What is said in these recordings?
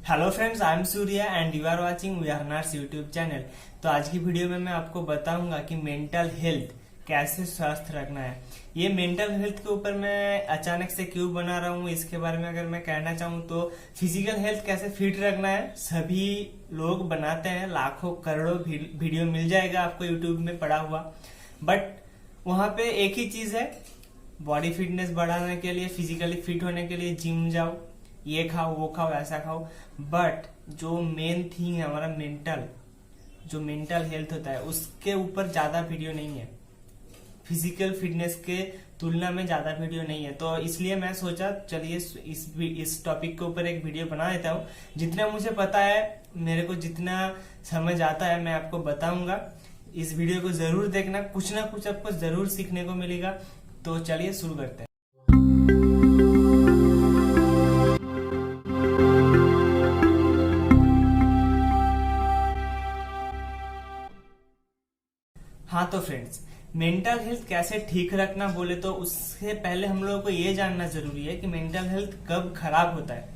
Hello friends, I am Surya and you are watching we are nurse YouTube channel. तो आज की video में मैं आपको बताऊंगा कि मेंटल हेल्थ कैसे स्वस्थ रखना है। ये मेंटल हेल्थ के ऊपर मैं अचानक से क्यों बना रहा हूँ, इसके बारे में अगर मैं कहना चाहूँ तो फिजिकल हेल्थ कैसे फिट रखना है सभी लोग बनाते हैं, लाखों करोड़ों वीडियो मिल जाएगा आपको यूट्यूब में पड़ा हुआ। बट वहां पे एक ही चीज है, बॉडी फिटनेस बढ़ाने के लिए, फिजिकली फिट होने के लिए जिम जाओ, ये खाओ वो खाओ ऐसा खाओ। बट जो मेन थिंग है हमारा मेंटल हेल्थ होता है, उसके ऊपर ज्यादा वीडियो नहीं है। फिजिकल फिटनेस के तुलना में ज्यादा वीडियो नहीं है। तो इसलिए मैं सोचा चलिए इस टॉपिक के ऊपर एक वीडियो बना देता हूँ। जितना मुझे पता है, मेरे को जितना समझ आता है मैं आपको बताऊंगा। इस वीडियो को जरूर देखना, कुछ ना कुछ आपको जरूर सीखने को मिलेगा। तो चलिए शुरू करते हैं। हाँ तो फ्रेंड्स, मेंटल हेल्थ कैसे ठीक रखना बोले तो उससे पहले हम लोगों को ये जानना जरूरी है कि मेंटल हेल्थ कब खराब होता है,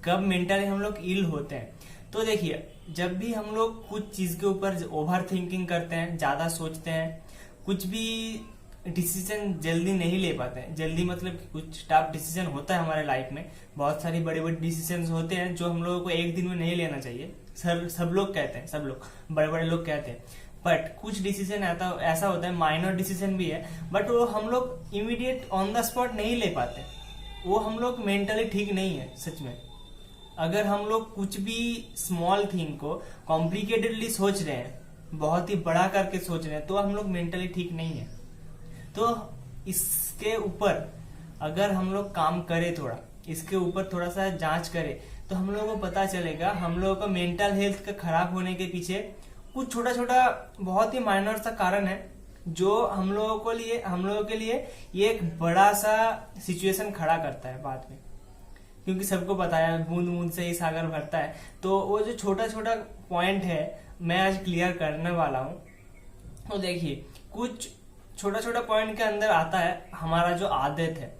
कब मेंटली हम लोग इल होते हैं। तो देखिए, जब भी हम लोग कुछ चीज के ऊपर ओवर थिंकिंग करते हैं, ज्यादा सोचते हैं, कुछ भी डिसीजन जल्दी नहीं ले पाते हैं। जल्दी मतलब कि कुछ टफ डिसीजन होता है हमारे लाइफ में, बहुत सारी बड़े बड़े डिसीजन होते हैं जो हम लोगों को एक दिन में नहीं लेना चाहिए। सब लोग कहते हैं, सब लोग बड़े बड़े लोग कहते हैं। बट कुछ डिसीजन ऐसा होता है, माइनर डिसीजन भी है, बट वो हम लोग इमीडिएट ऑन द स्पॉट नहीं ले पाते। वो हम लोग मेंटली ठीक नहीं है सच में। अगर हम लोग कुछ भी स्मॉल थिंग को कॉम्प्लिकेटेडली सोच रहे हैं, बहुत ही बड़ा करके सोच रहे हैं, तो हम लोग मेंटली ठीक नहीं है। तो इसके ऊपर अगर हम लोग काम करें, थोड़ा इसके ऊपर थोड़ा सा जांच करें, तो हम लोगों को पता चलेगा हम लोगों को मेंटल हेल्थ का खराब होने के पीछे कुछ छोटा छोटा बहुत ही माइनर सा कारण है, जो हम लोगों के लिए ये एक बड़ा सा सिचुएशन खड़ा करता है बाद में। क्योंकि सबको पता है बूंद बूंद से ही सागर भरता है। तो वो जो छोटा छोटा पॉइंट है मैं आज क्लियर करने वाला हूँ। तो देखिए, कुछ छोटा छोटा पॉइंट के अंदर आता है हमारा जो आदत है,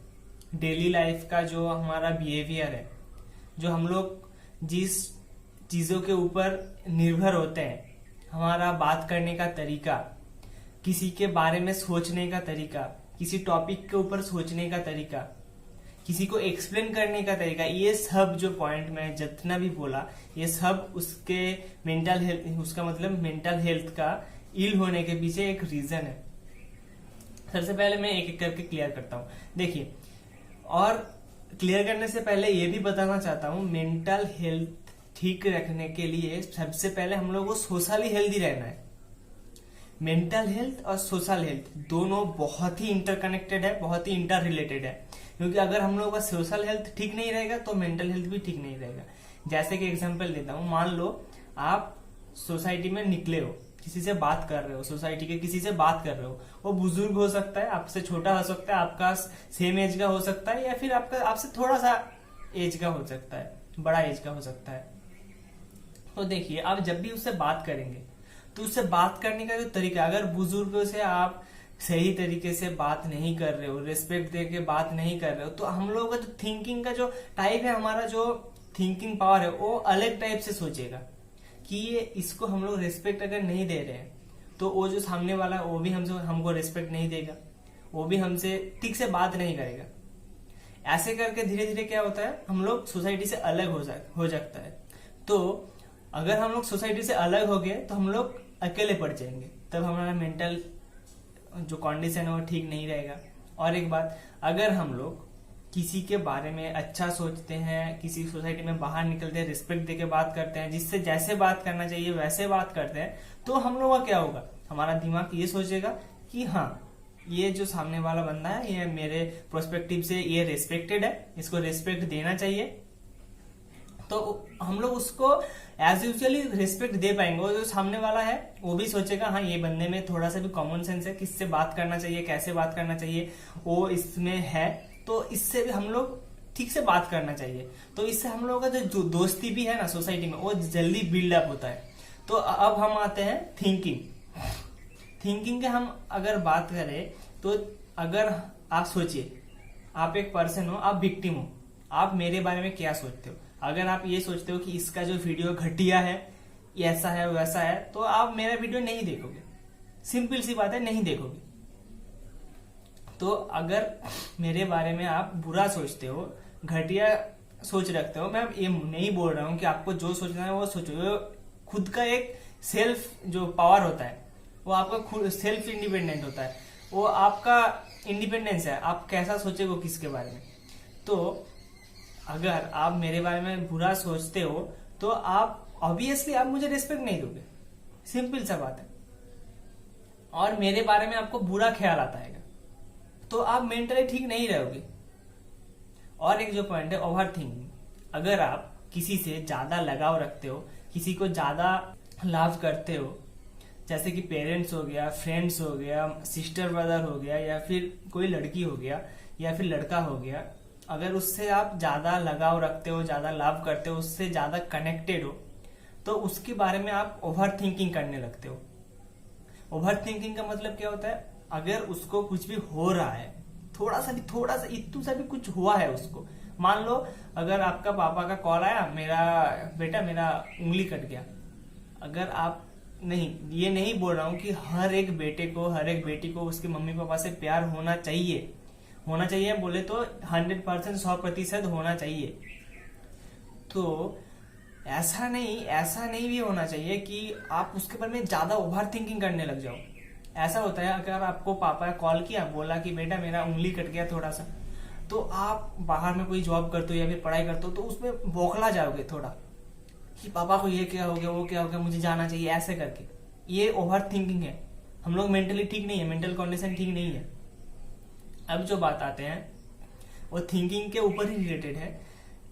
डेली लाइफ का जो हमारा बिहेवियर है, जो हम लोग जिस चीजों के ऊपर निर्भर होते हैं, हमारा बात करने का तरीका, किसी के बारे में सोचने का तरीका, किसी टॉपिक के ऊपर सोचने का तरीका, किसी को एक्सप्लेन करने का तरीका, ये सब जो पॉइंट में जितना भी बोला, ये सब उसके मेंटल हेल्थ, उसका मतलब मेंटल हेल्थ का इल होने के पीछे एक रीजन है। सबसे पहले मैं एक एक करके क्लियर करता हूँ। देखिए, और क्लियर करने से पहले ये भी बताना चाहता हूँ, मेंटल हेल्थ ठीक रखने के लिए सबसे पहले हम लोग को सोशली हेल्दी रहना है। मेंटल हेल्थ और सोशल हेल्थ दोनों बहुत ही इंटरकनेक्टेड है, बहुत ही इंटर रिलेटेड है। क्योंकि अगर हम लोगों का सोशल हेल्थ ठीक नहीं रहेगा तो मेंटल हेल्थ भी ठीक नहीं रहेगा। जैसे कि एग्जांपल देता हूँ, मान लो आप सोसाइटी में निकले हो, किसी से बात कर रहे हो, सोसाइटी के किसी से बात कर रहे हो, वो बुजुर्ग हो सकता है, आपसे छोटा हो सकता है, आपका सेम एज का हो सकता है, या फिर आपका आपसे थोड़ा सा एज का हो सकता है, बड़ा एज का हो सकता है। तो देखिए, आप जब भी उससे बात करेंगे तो उससे बात करने का जो तरीका, अगर बुजुर्गों से आप सही तरीके से बात नहीं कर रहे हो, रिस्पेक्ट दे के बात नहीं कर रहे हो, तो हम लोगों का जो थिंकिंग का जो टाइप है, हमारा जो थिंकिंग पावर है, वो अलग टाइप से सोचेगा कि ये इसको हम लोग रिस्पेक्ट अगर नहीं दे रहे हैं तो वो जो सामने वाला है वो भी हमको रिस्पेक्ट नहीं देगा, वो भी हमसे ठीक से बात नहीं करेगा। ऐसे करके धीरे धीरे क्या होता है, हम लोग सोसाइटी से अलग हो जाता है। तो अगर हम लोग सोसाइटी से अलग हो गए तो हम लोग अकेले पड़ जाएंगे, तब हमारा मेंटल जो कंडीशन है वो ठीक नहीं रहेगा। और एक बात, अगर हम लोग किसी के बारे में अच्छा सोचते हैं, किसी सोसाइटी में बाहर निकलते हैं, रिस्पेक्ट देके बात करते हैं, जिससे जैसे बात करना चाहिए वैसे बात करते हैं, तो हम लोग का क्या होगा, हमारा दिमाग ये सोचेगा कि हाँ, ये जो सामने वाला बंदा है ये मेरे प्रोस्पेक्टिव से ये रिस्पेक्टेड है, इसको रिस्पेक्ट देना चाहिए। तो हम लोग उसको एज यूजुअली रिस्पेक्ट दे पाएंगे। वो जो सामने वाला है वो भी सोचेगा हाँ, ये बंदे में थोड़ा सा भी कॉमन सेंस है, किससे बात करना चाहिए, कैसे बात करना चाहिए, वो इसमें है, तो इससे भी हम लोग ठीक से बात करना चाहिए। तो इससे हम लोगों का जो दोस्ती भी है ना सोसाइटी में, वो जल्दी बिल्डअप होता है। तो अब हम आते हैं थिंकिंग के हम अगर बात करें तो अगर आप सोचिए, आप एक पर्सन हो, आप विक्टिम हो, आप मेरे बारे में क्या सोचते हो। अगर आप ये सोचते हो कि इसका जो वीडियो घटिया है, ऐसा है वैसा है, तो आप मेरा वीडियो नहीं देखोगे। सिंपल सी बात है, नहीं देखोगे। तो अगर मेरे बारे में आप बुरा सोचते हो, घटिया सोच रखते हो, मैं ये नहीं बोल रहा हूं कि आपको जो सोचना है वो सोचो। खुद का एक सेल्फ जो पावर होता है वो आपका खुद सेल्फ इंडिपेंडेंट होता है, वो आपका इंडिपेंडेंस है, आप कैसा सोचेगो किसके बारे में। तो अगर आप मेरे बारे में बुरा सोचते हो तो आप ऑब्वियसली आप मुझे रिस्पेक्ट नहीं दोगे, सिंपल सा बात है। और मेरे बारे में आपको बुरा ख्याल आता है तो आप मेंटली ठीक नहीं रहोगे। और एक जो पॉइंट है, ओवर थिंकिंग। अगर आप किसी से ज्यादा लगाव रखते हो, किसी को ज्यादा लव करते हो, जैसे कि पेरेंट्स हो गया, फ्रेंड्स हो गया, सिस्टर ब्रदर हो गया, या फिर कोई लड़की हो गया या फिर लड़का हो गया, अगर उससे आप ज्यादा लगाव रखते हो, ज्यादा लव करते हो, उससे ज्यादा कनेक्टेड हो, तो उसके बारे में आप ओवर थिंकिंग करने लगते हो। ओवर थिंकिंग का मतलब क्या होता है, अगर उसको कुछ भी हो रहा है, थोड़ा सा इतू सा भी कुछ हुआ है उसको, मान लो अगर आपका पापा का कॉल आया, मेरा बेटा मेरा उंगली कट गया, अगर आप नहीं, ये नहीं बोल रहा हूं कि हर एक बेटे को, हर एक बेटी को उसके मम्मी पापा से प्यार होना चाहिए बोले तो 100%, 100% होना चाहिए। तो ऐसा नहीं भी होना चाहिए कि आप उसके बारे में ज्यादा ओवर थिंकिंग करने लग जाओ। ऐसा होता है, अगर आपको पापा ने कॉल किया, बोला कि बेटा मेरा उंगली कट गया थोड़ा सा, तो आप बाहर में कोई जॉब करते हो या फिर पढ़ाई करते हो, तो उसमें बौखला जाओगे थोड़ा कि पापा को ये क्या हो गया, वो क्या हो गया, मुझे जाना चाहिए, ऐसे करके। ये ओवर थिंकिंग है। हम लोग मेंटली ठीक नहीं है, मेंटल कंडीशन ठीक नहीं है। अब जो बात आते हैं वो थिंकिंग के ऊपर ही रिलेटेड है।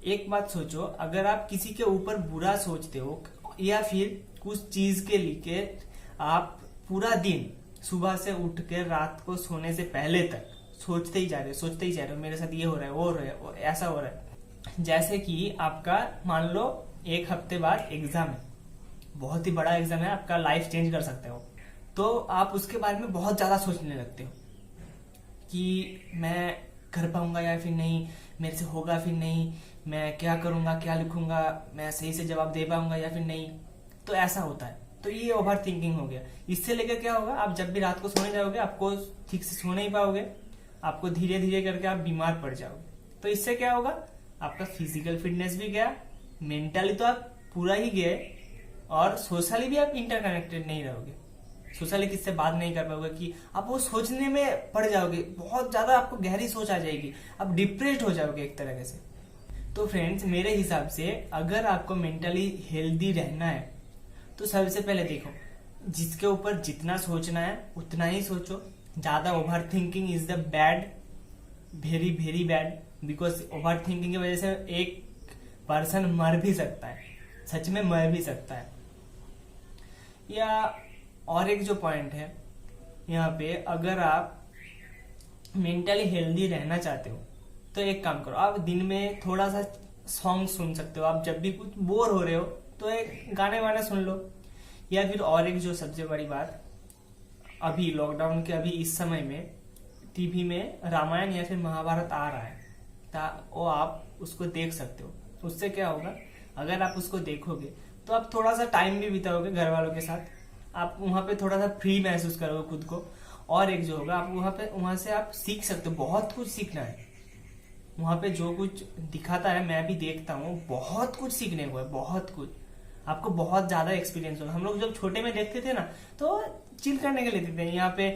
एक बात सोचो, अगर आप किसी के ऊपर बुरा सोचते हो या फिर कुछ चीज के लिए आप पूरा दिन सुबह से उठ के रात को सोने से पहले तक सोचते ही जा रहे हो, मेरे साथ ये हो रहा है, वो हो रहा है, ऐसा हो रहा है। जैसे कि आपका मान लो 1 हफ्ते बाद एग्जाम है, बहुत ही बड़ा एग्जाम है, आपका लाइफ चेंज कर सकते हो, तो आप उसके बारे में बहुत ज्यादा सोचने लगते हो कि मैं कर पाऊंगा या फिर नहीं, मेरे से होगा फिर नहीं, मैं क्या करूंगा, क्या लिखूंगा, मैं सही से जवाब दे पाऊंगा या फिर नहीं। तो ऐसा होता है। तो ये ओवर थिंकिंग हो गया। इससे लेकर क्या होगा, आप जब भी रात को सोने जाओगे आपको ठीक से सो नहीं पाओगे, आपको धीरे धीरे करके आप बीमार पड़ जाओगे। तो इससे क्या होगा, आपका फिजिकल फिटनेस भी गया, मेंटली तो आप पूरा ही गए, और सोशली भी आप इंटरकनेक्टेड नहीं रहोगे। सोशली किससे बात नहीं कर पाओगे कि आप वो सोचने में पड़ जाओगे, बहुत ज्यादा आपको गहरी सोच आ जाएगी, आप डिप्रेस्ड हो जाओगे एक तरह से। तो फ्रेंड्स, मेरे हिसाब से अगर आपको मेंटली हेल्दी रहना है तो सबसे पहले देखो, जिसके ऊपर जितना सोचना है उतना ही सोचो। ज्यादा over thinking is the bad, very very bad, because over thinking की वजह से एक पर्सन मर भी सकता है, सच में मर भी सकता है। या और एक जो पॉइंट है यहाँ पे, अगर आप मेंटली हेल्दी रहना चाहते हो तो एक काम करो, आप दिन में थोड़ा सा सॉन्ग सुन सकते हो। आप जब भी कुछ बोर हो रहे हो तो एक गाने वाने सुन लो। या फिर और एक जो सबसे बड़ी बात, अभी लॉकडाउन के अभी इस समय में टीवी में रामायण या फिर महाभारत आ रहा है, वो आप उसको देख सकते हो। उससे क्या होगा, अगर आप उसको देखोगे तो आप थोड़ा सा टाइम भी बिताओगे घर वालों के साथ, आप वहां पे थोड़ा सा फ्री महसूस करोगे खुद को। और एक जो होगा, आप वहां से आप सीख सकते हो, बहुत कुछ सीखना है वहां पे। जो कुछ दिखाता है, मैं भी देखता हूँ, बहुत कुछ सीखने को है, बहुत कुछ। आपको बहुत ज्यादा एक्सपीरियंस होगा। हम लोग जब छोटे में देखते थे ना, तो चिल करने के लिए देखते थे, यहाँ पे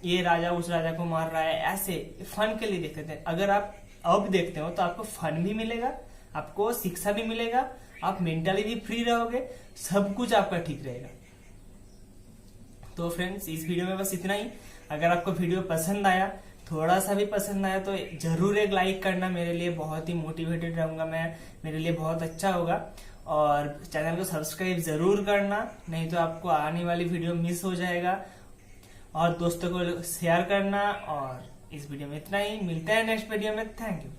ये राजा उस राजा को मार रहा है, ऐसे फन के लिए देखते थे। अगर आप अब देखते हो तो आपको फन भी मिलेगा, आपको शिक्षा भी मिलेगा, आप मेंटली भी फ्री रहोगे, सब कुछ आपका ठीक रहेगा। तो फ्रेंड्स, इस वीडियो में बस इतना ही। अगर आपको वीडियो पसंद आया, थोड़ा सा भी पसंद आया, तो जरूर एक लाइक करना, मेरे लिए बहुत ही मोटिवेटेड रहूंगा मैं, मेरे लिए बहुत अच्छा होगा। और चैनल को सब्सक्राइब जरूर करना, नहीं तो आपको आने वाली वीडियो मिस हो जाएगा। और दोस्तों को शेयर करना। और इस वीडियो में इतना ही, मिलते हैं नेक्स्ट वीडियो में। Thank you.